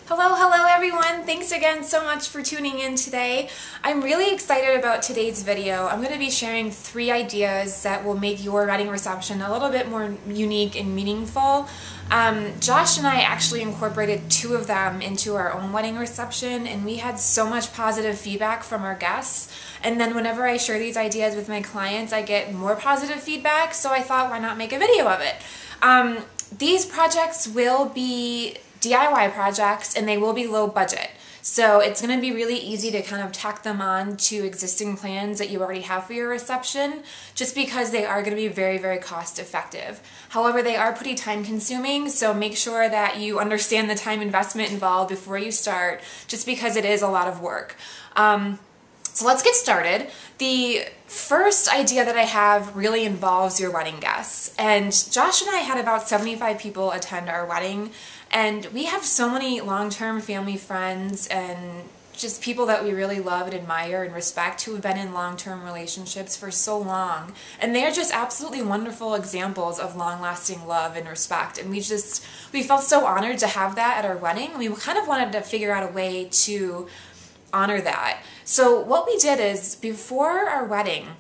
Hello everyone! Thanks again so much for tuning in today. I'm really excited about today's video. I'm going to be sharing 3 ideas that will make your wedding reception a little bit more unique and meaningful. Josh and I actually incorporated 2 of them into our own wedding reception, and we had so much positive feedback from our guests. And then whenever I share these ideas with my clients, I get more positive feedback, so I thought, why not make a video of it? These projects will be DIY projects and they will be low budget. So it's going to be really easy to kind of tack them on to existing plans that you already have for your reception, just because they are going to be very, very cost effective. However, they are pretty time consuming, so make sure that you understand the time investment involved before you start, just because it is a lot of work. So let's get started. The first idea that I have really involves your wedding guests. And Josh and I had about 75 people attend our wedding, and we have so many long-term family friends and just people that we really love and admire and respect who have been in long-term relationships for so long. And they are just absolutely wonderful examples of long-lasting love and respect. And we felt so honored to have that at our wedding. We kind of wanted to figure out a way to honor that. So what we did is, before our wedding,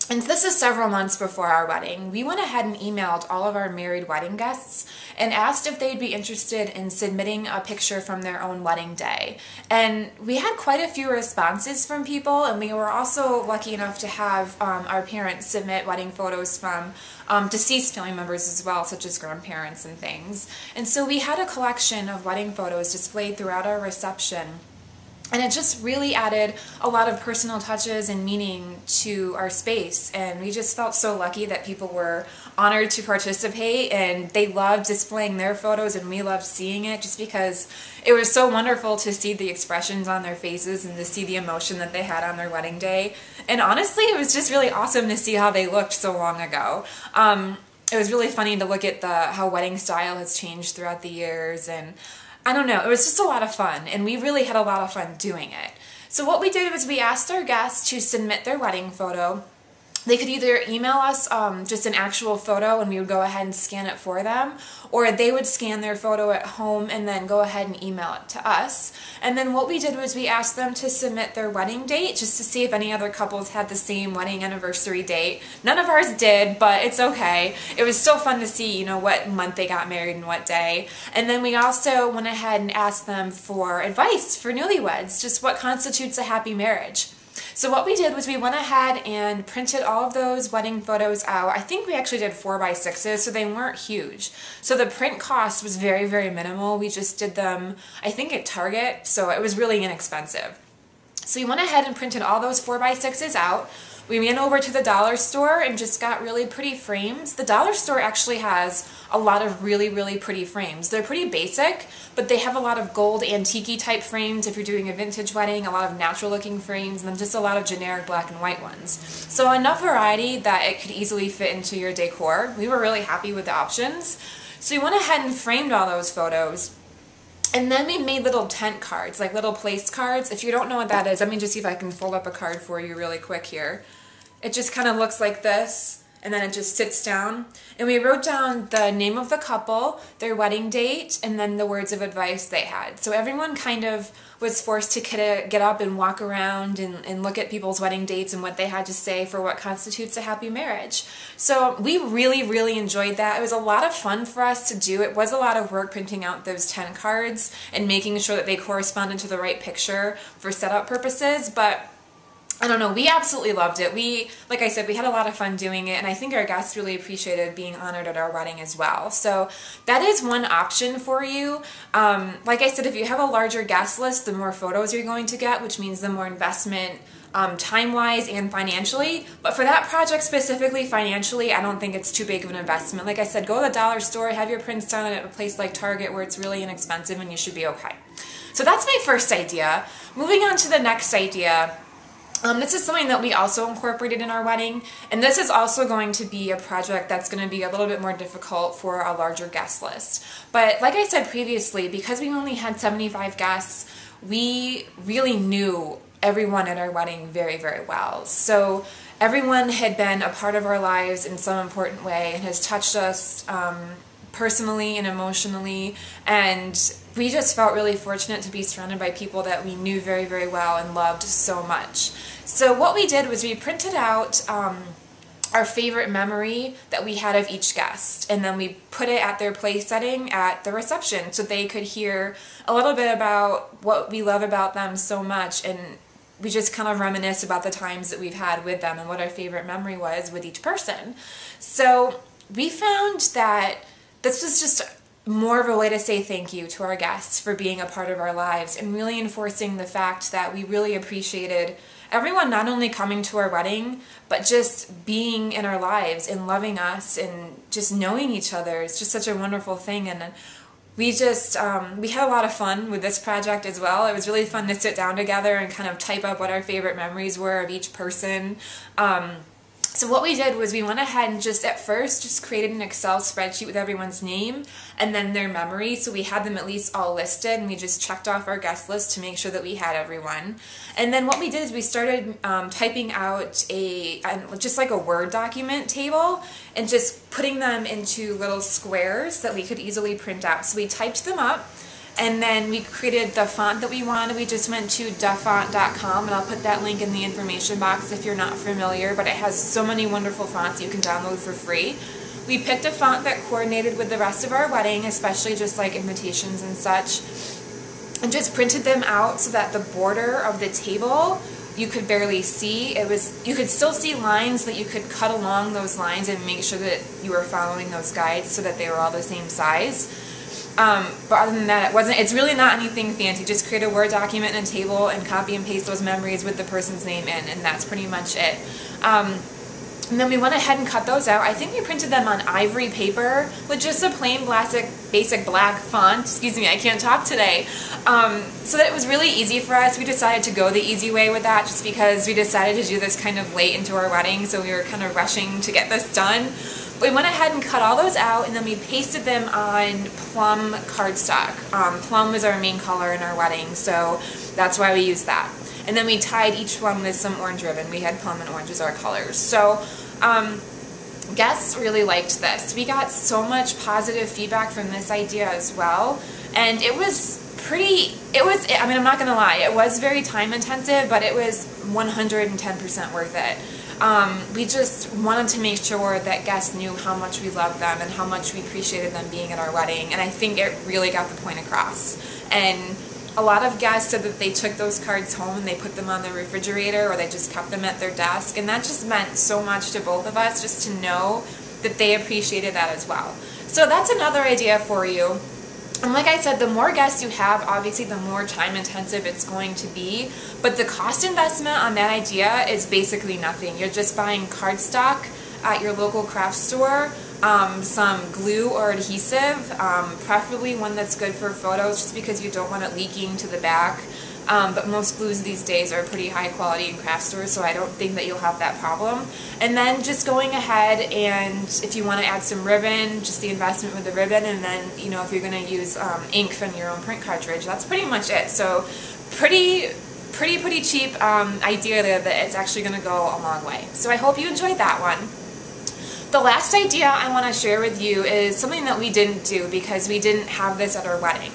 and this is several months before our wedding, we went ahead and emailed all of our married wedding guests and asked if they'd be interested in submitting a picture from their own wedding day. And we had quite a few responses from people, and we were also lucky enough to have our parents submit wedding photos from deceased family members as well, such as grandparents and things. And so we had a collection of wedding photos displayed throughout our reception. And it just really added a lot of personal touches and meaning to our space. And we just felt so lucky that people were honored to participate, and they loved displaying their photos and we loved seeing it, just because it was so wonderful to see the expressions on their faces and to see the emotion that they had on their wedding day. And honestly, it was just really awesome to see how they looked so long ago. It was really funny to look at how wedding style has changed throughout the years, and I don't know, it was just a lot of fun, and we really had a lot of fun doing it. So what we did was we asked our guests to submit their wedding photo. They could either email us just an actual photo and we would go ahead and scan it for them, or they would scan their photo at home and then go ahead and email it to us. And then what we did was we asked them to submit their wedding date, just to see if any other couples had the same wedding anniversary date. None of ours did, but it's okay. It was still fun to see, you know, what month they got married and what day. And then we also went ahead and asked them for advice for newlyweds, just what constitutes a happy marriage. So what we did was we went ahead and printed all of those wedding photos out. I think we actually did 4x6s, so they weren't huge. So the print cost was very, very minimal. We just did them, I think, at Target, so it was really inexpensive. So we went ahead and printed all those 4x6s out. We went over to the dollar store and just got really pretty frames. The dollar store actually has a lot of really, really pretty frames. They're pretty basic, but they have a lot of gold antique-y type frames if you're doing a vintage wedding, a lot of natural looking frames, and then just a lot of generic black and white ones. So enough variety that it could easily fit into your decor. We were really happy with the options. So we went ahead and framed all those photos. And then we made little tent cards, like little place cards. If you don't know what that is, let me just see if I can fold up a card for you really quick here. It just kind of looks like this, and then it just sits down. And we wrote down the name of the couple, their wedding date, and then the words of advice they had. So everyone kind of was forced to get up and walk around and look at people's wedding dates and what they had to say for what constitutes a happy marriage. So we really, really enjoyed that. It was a lot of fun for us to do. It was a lot of work printing out those 10 cards and making sure that they corresponded to the right picture for setup purposes, but I don't know, we absolutely loved it. Like I said, we had a lot of fun doing it, and I think our guests really appreciated being honored at our wedding as well. So that is one option for you. Like I said, if you have a larger guest list, the more photos you're going to get, which means the more investment time-wise and financially. But for that project specifically, financially, I don't think it's too big of an investment. Like I said, go to the dollar store, have your prints done at a place like Target where it's really inexpensive, and you should be okay. So that's my first idea. Moving on to the next idea. This is something that we also incorporated in our wedding, and this is also going to be a project that's going to be a little bit more difficult for a larger guest list. But like I said previously, because we only had 75 guests, we really knew everyone at our wedding very, very well. So everyone had been a part of our lives in some important way and has touched us personally and emotionally, and we just felt really fortunate to be surrounded by people that we knew very, very well and loved so much. So what we did was we printed out our favorite memory that we had of each guest, and then we put it at their place setting at the reception so they could hear a little bit about what we love about them so much, and we just kind of reminisce about the times that we've had with them and what our favorite memory was with each person. So we found that this was just more of a way to say thank you to our guests for being a part of our lives, and really enforcing the fact that we really appreciated everyone not only coming to our wedding, but just being in our lives and loving us and just knowing each other. It's just such a wonderful thing. And we just, we had a lot of fun with this project as well. It was really fun to sit down together and kind of type up what our favorite memories were of each person. So what we did was we went ahead and just at first just created an Excel spreadsheet with everyone's name and then their memory, so we had them at least all listed, and we just checked off our guest list to make sure that we had everyone. And then what we did is we started typing out just like a Word document table and just putting them into little squares that we could easily print out. So we typed them up, and then we created the font that we wanted. We just went to duffont.com, and I'll put that link in the information box if you're not familiar, but it has so many wonderful fonts you can download for free. We picked a font that coordinated with the rest of our wedding, especially just like invitations and such, and just printed them out so that the border of the table you could barely see. You could still see lines that you could cut along those lines and make sure that you were following those guides so that they were all the same size. But other than that, it's really not anything fancy. Just create a Word document and a table and copy and paste those memories with the person's name in, and that's pretty much it. And then we went ahead and cut those out. I think we printed them on ivory paper with just a plain basic black font. Excuse me, I can't talk today. So that it was really easy for us. We decided to go the easy way with that just because we decided to do this kind of late into our wedding, so we were kind of rushing to get this done. We went ahead and cut all those out, and then we pasted them on plum cardstock. Plum was our main color in our wedding, so that's why we used that. And then we tied each one with some orange ribbon. We had plum and orange as our colors. So guests really liked this. We got so much positive feedback from this idea as well, and it was I mean, I'm not gonna lie, it was very time intensive, but it was 110% worth it. We just wanted to make sure that guests knew how much we loved them and how much we appreciated them being at our wedding, and I think it really got the point across. And a lot of guests said that they took those cards home and they put them on their refrigerator, or they just kept them at their desk, and that just meant so much to both of us, just to know that they appreciated that as well. So that's another idea for you. And like I said, the more guests you have, obviously the more time intensive it's going to be, but the cost investment on that idea is basically nothing. You're just buying cardstock at your local craft store, some glue or adhesive, preferably one that's good for photos just because you don't want it leaking to the back. But most glues these days are pretty high quality in craft stores, so I don't think that you'll have that problem. And then just going ahead, and if you want to add some ribbon, just the investment with the ribbon, and then, you know, if you're going to use ink from your own print cartridge, that's pretty much it. So pretty cheap idea there that it's actually going to go a long way. So I hope you enjoyed that one. The last idea I want to share with you is something that we didn't do because we didn't have this at our wedding.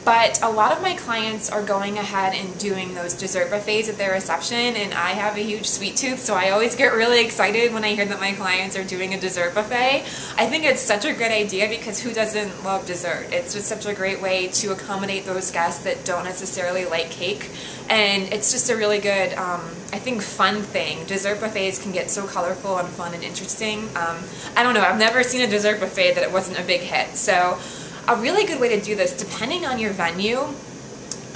But a lot of my clients are going ahead and doing those dessert buffets at their reception, and I have a huge sweet tooth, so I always get really excited when I hear that my clients are doing a dessert buffet. I think it's such a good idea because who doesn't love dessert? It's just such a great way to accommodate those guests that don't necessarily like cake, and it's just a really good, I think, fun thing. Dessert buffets can get so colorful and fun and interesting. I don't know, I've never seen a dessert buffet that it wasn't a big hit, so a really good way to do this, depending on your venue,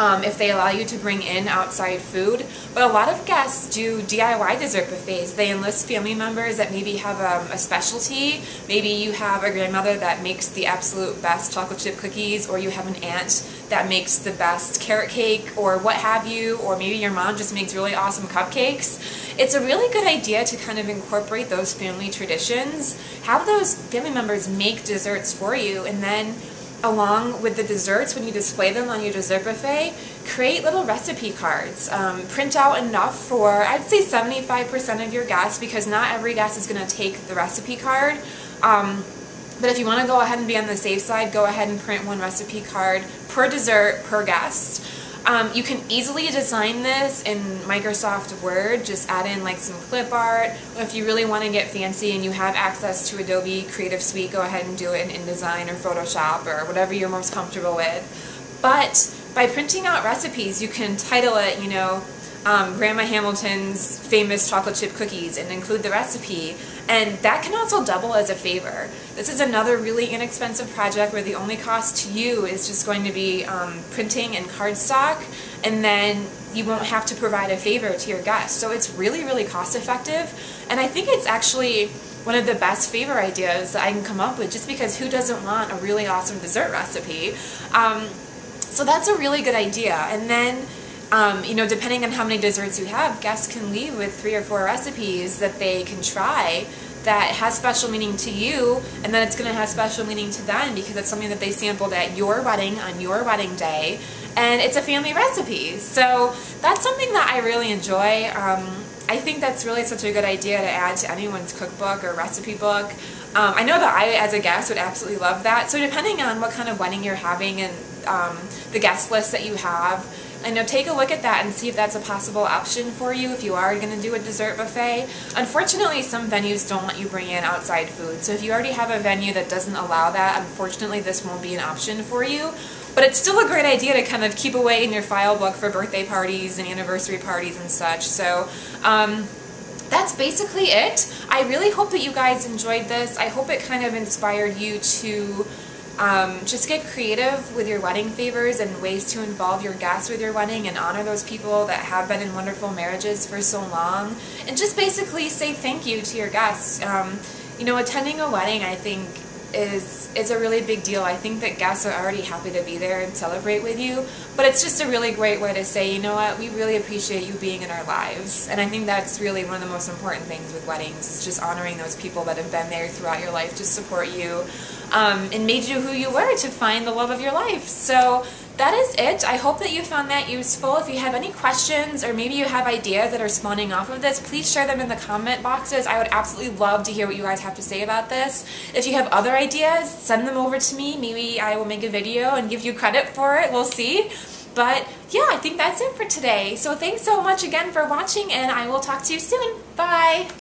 if they allow you to bring in outside food, but a lot of guests do DIY dessert buffets. They enlist family members that maybe have a specialty. Maybe you have a grandmother that makes the absolute best chocolate chip cookies, or you have an aunt that makes the best carrot cake, or what have you, or maybe your mom just makes really awesome cupcakes. It's a really good idea to kind of incorporate those family traditions, have those family members make desserts for you, and then along with the desserts, when you display them on your dessert buffet, create little recipe cards. Print out enough for, I'd say, 75% of your guests, because not every guest is going to take the recipe card. But if you want to go ahead and be on the safe side, go ahead and print one recipe card per dessert per guest. You can easily design this in Microsoft Word, just add in like some clip art. Or if you really want to get fancy and you have access to Adobe Creative Suite, go ahead and do it in InDesign or Photoshop or whatever you're most comfortable with. But by printing out recipes, you can title it, you know, Grandma Hamilton's famous chocolate chip cookies and include the recipe, and that can also double as a favor. This is another really inexpensive project where the only cost to you is just going to be printing and cardstock, and then you won't have to provide a favor to your guests. So it's really, really cost effective, and I think it's actually one of the best favor ideas that I can come up with, just because who doesn't want a really awesome dessert recipe? So that's a really good idea. And then you know, depending on how many desserts you have, guests can leave with 3 or 4 recipes that they can try that has special meaning to you, and then it's going to have special meaning to them because it's something that they sampled at your wedding on your wedding day, and it's a family recipe. So that's something that I really enjoy. I think that's really such a good idea to add to anyone's cookbook or recipe book. I know that I, as a guest, would absolutely love that. So depending on what kind of wedding you're having and the guest list that you have, I know, take a look at that and see if that's a possible option for you if you are going to do a dessert buffet. Unfortunately, some venues don't let you bring in outside food. So if you already have a venue that doesn't allow that, unfortunately this won't be an option for you. But it's still a great idea to kind of keep away in your file book for birthday parties and anniversary parties and such. So that's basically it. I really hope that you guys enjoyed this. I hope it kind of inspired you to just get creative with your wedding favors and ways to involve your guests with your wedding and honor those people that have been in wonderful marriages for so long, and just basically say thank you to your guests. You know, attending a wedding, I think, is a really big deal. I think that guests are already happy to be there and celebrate with you, but it's just a really great way to say, you know what, we really appreciate you being in our lives. And I think that's really one of the most important things with weddings, is just honoring those people that have been there throughout your life to support you and made you who you were to find the love of your life. So that is it. I hope that you found that useful. If you have any questions, or maybe you have ideas that are spawning off of this, please share them in the comment boxes. I would absolutely love to hear what you guys have to say about this. If you have other ideas, send them over to me. Maybe I will make a video and give you credit for it. We'll see. But yeah, I think that's it for today. So thanks so much again for watching, and I will talk to you soon. Bye!